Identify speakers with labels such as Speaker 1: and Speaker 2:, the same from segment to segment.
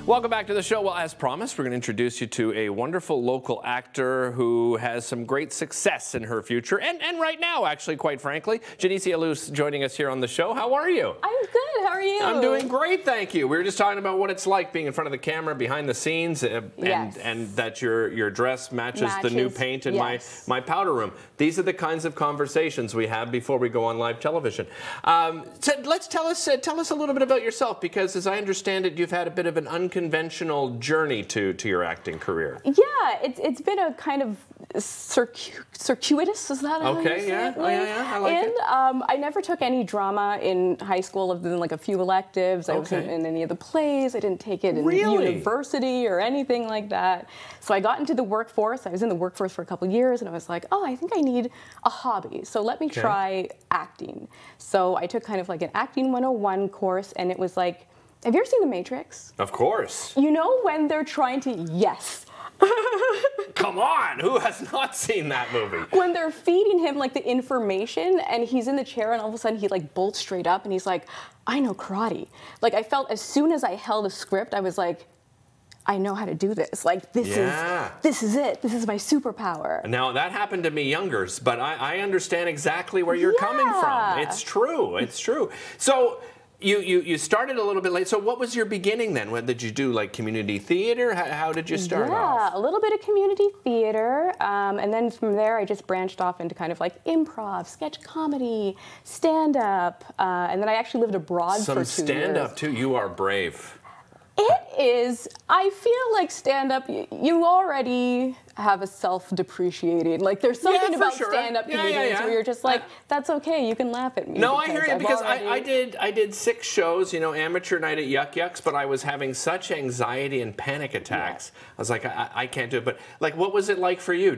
Speaker 1: Welcome back to the show. Well, as promised, we're going to introduce you to a wonderful local actor who has some great success in her future, and right now, actually, quite frankly. Jinesea Lewis joining us here on the show. How are you?
Speaker 2: I'm good. How are you?
Speaker 1: I'm doing great, thank you. We were just talking about what it's like being in front of the camera, behind the scenes, and that your dress matches the new paint in my powder room. These are the kinds of conversations we have before we go on live television. So let's tell us a little bit about yourself, because as I understand it, you've had a bit of an unconventional journey to your acting career.
Speaker 2: Yeah, it's been a kind of circuitous, is that how you say it?
Speaker 1: Oh, yeah, I like it.
Speaker 2: I never took any drama in high school other than like a few electives. I wasn't in any of the plays. I didn't take it in university or anything like that. So I got into the workforce. I was in the workforce for a couple of years, and I was like, oh, I think I need a hobby. So let me try acting. So I took kind of like an acting 101 course, and it was like, have you ever seen The Matrix?
Speaker 1: Of course.
Speaker 2: You know when they're trying to,
Speaker 1: Come on, who has not seen that movie?
Speaker 2: When they're feeding him like the information and he's in the chair and all of a sudden he like bolts straight up and he's like, I know karate. Like I felt as soon as I held a script, I was like, I know how to do this. Like this is it. This is my superpower.
Speaker 1: Now that happened to me younger, but I understand exactly where you're coming from. It's true. It's true. So you started a little bit late. So what was your beginning then? What did you do, like community theater? How did you start off?
Speaker 2: Yeah, a little bit of community theater. And then from there, I just branched off into kind of like improv, sketch comedy, stand-up. And then I actually lived abroad for 2 years.
Speaker 1: Some stand-up too? You are brave.
Speaker 2: It is. I feel like stand-up, you already have a self-depreciating, like there's something about stand-up comedians where you're just like, that's okay, you can laugh at me.
Speaker 1: No, I hear you, because I did 6 shows, you know, amateur night at Yuck Yucks, but I was having such anxiety and panic attacks. I was like, I can't do it. But like, what was it like for you?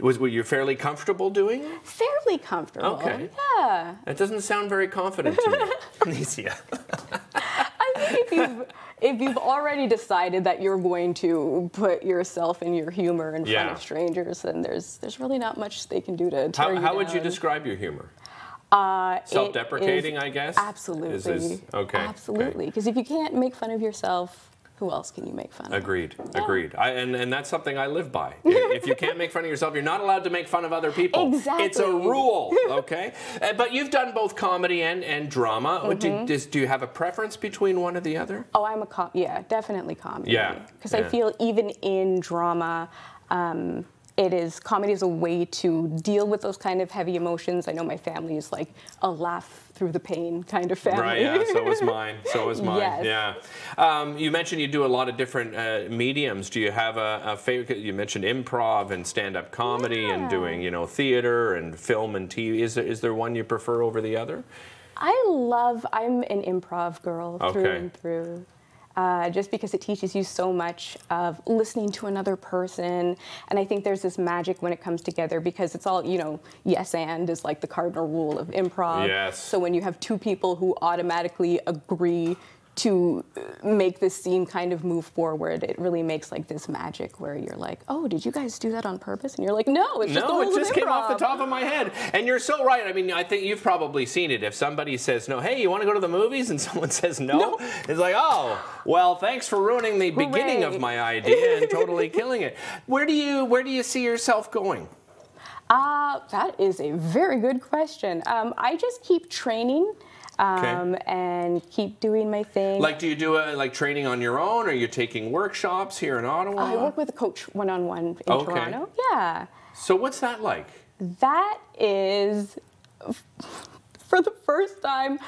Speaker 1: Were you fairly comfortable doing it?
Speaker 2: Fairly comfortable.
Speaker 1: Okay.
Speaker 2: Yeah.
Speaker 1: That doesn't sound very confident to me, Jinesea.
Speaker 2: I think if you've already decided that you're going to put yourself and your humor in front of strangers, then there's really not much they can do to tear you down.
Speaker 1: How would you describe your humor? Self-deprecating, I guess?
Speaker 2: Absolutely.
Speaker 1: Okay.
Speaker 2: Absolutely. Because if you can't make fun of yourself, who else can you make fun of?
Speaker 1: Agreed. Agreed. And that's something I live by. If you can't make fun of yourself, you're not allowed to make fun of other people.
Speaker 2: Exactly.
Speaker 1: It's a rule, okay? But you've done both comedy and drama. Do you have a preference between one or the other?
Speaker 2: Oh, I'm definitely comedy.
Speaker 1: Yeah.
Speaker 2: Because I feel even in drama, comedy is a way to deal with those kind of heavy emotions. I know my family is like a laugh through the pain kind of family.
Speaker 1: Right, yeah, so was mine. So was mine,
Speaker 2: yes.
Speaker 1: yeah. You mentioned you do a lot of different mediums. Do you have a favorite? You mentioned improv and stand-up comedy and doing, you know, theater and film and TV. Is there one you prefer over the other?
Speaker 2: I'm an improv girl through and through. Just because it teaches you so much of listening to another person. And I think there's this magic when it comes together, because it's all, you know, yes and is like the cardinal rule of improv.
Speaker 1: Yes.
Speaker 2: So when you have 2 people who automatically agree to make this scene kind of move forward, it really makes like this magic where you're like, oh, did you guys do that on purpose? And you're like, no, it's just the rules of improv. No, it just came
Speaker 1: off the top of my head. And you're so right. I mean, I think you've probably seen it. If somebody says, no, hey, you want to go to the movies? And someone says no. It's like, oh, well, thanks for ruining the beginning of my idea and totally killing it. Where do you see yourself going?
Speaker 2: That is a very good question. I just keep training. And keep doing my thing.
Speaker 1: Like, do you do like training on your own, or are you taking workshops here in Ottawa?
Speaker 2: I work with a coach one-on-one in Toronto. Yeah.
Speaker 1: So what's that like?
Speaker 2: That is, for the first time,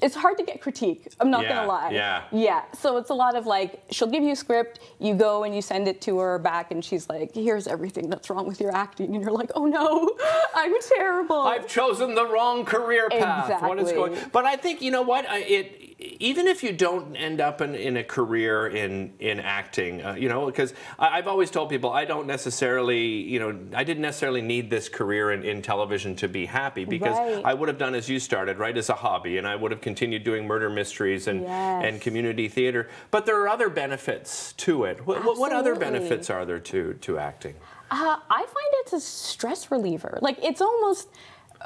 Speaker 2: it's hard to get critique. I'm not gonna lie. Yeah. So it's a lot of like, she'll give you a script, you go and you send it to her back, and she's like, here's everything that's wrong with your acting, and you're like, oh no, I'm terrible.
Speaker 1: I've chosen the wrong career path.
Speaker 2: Exactly.
Speaker 1: What is going? But I think, you know what? Even if you don't end up in a career in acting, you know, because I've always told people I don't necessarily, you know, I didn't necessarily need this career in television to be happy, because I would have done as you started, right, as a hobby, and I would have continued doing murder mysteries and community theater. But there are other benefits to it. What other benefits are there to acting?
Speaker 2: I find it's a stress reliever. Like, it's almost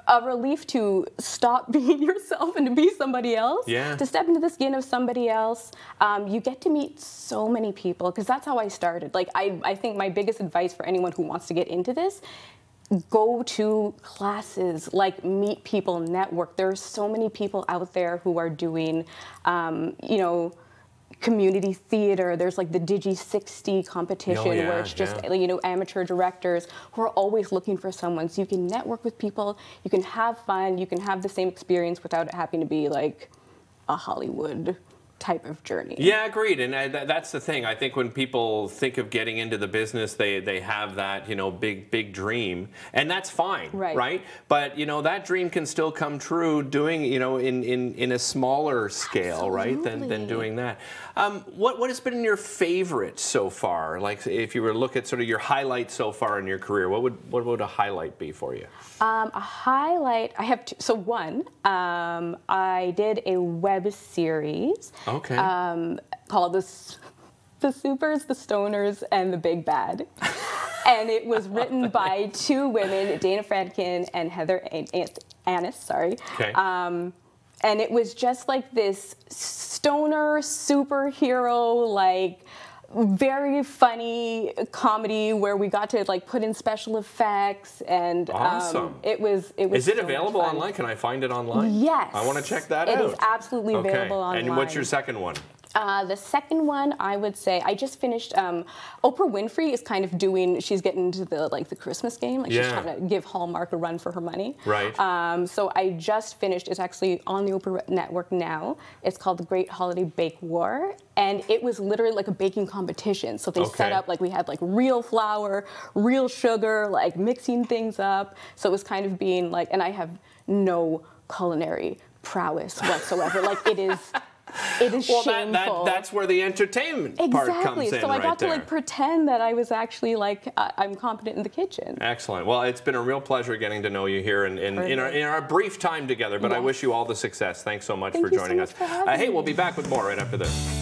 Speaker 2: a relief to stop being yourself and to be somebody else, to step into the skin of somebody else. You get to meet so many people, because that's how I started. Like, I think my biggest advice for anyone who wants to get into this, go to classes, like meet people, network. There are so many people out there who are doing, you know, community theater. There's like the Digi 60 competition where it's just, you know, amateur directors who are always looking for someone. So you can network with people, you can have fun, you can have the same experience without it having to be like a Hollywood type of journey.
Speaker 1: Yeah, agreed. And that's the thing. I think when people think of getting into the business, they have that, you know, big dream, and that's fine, right? But, you know, that dream can still come true doing, you know, in a smaller scale, right, than doing that. What has been your favorite so far? Like, if you were to look at sort of your highlights so far in your career, what would a highlight be for you?
Speaker 2: A highlight, I have two. So one, I did a web series called The Supers, The Stoners, and The Big Bad. And it was written by two women, Dana Franken and Heather Annis, sorry. And it was just like this stoner superhero, like, very funny comedy where we got to like put in special effects, and it was
Speaker 1: Is it
Speaker 2: so
Speaker 1: available online? Can I find it online?
Speaker 2: Yes.
Speaker 1: I want to check that out.
Speaker 2: It is absolutely available online.
Speaker 1: And what's your second one?
Speaker 2: The second one, I would say, I just finished. Oprah Winfrey is kind of doing. She's getting into the Christmas game. Like, she's trying to give Hallmark a run for her money.
Speaker 1: Right.
Speaker 2: So I just finished. It's actually on the Oprah Network now. It's called The Great Holiday Bake War, and it was literally like a baking competition. So they set up, like, we had like real flour, real sugar, like mixing things up. So it was kind of being like, and I have no culinary prowess whatsoever. Like, it is. It is shameful.
Speaker 1: That's where the entertainment part comes in.
Speaker 2: So I got to like pretend that I was actually like I'm competent in the kitchen.
Speaker 1: Excellent. Well, it's been a real pleasure getting to know you here in our brief time together. But I wish you all the success. Thanks so much for joining us. Hey, we'll be back with more right after this.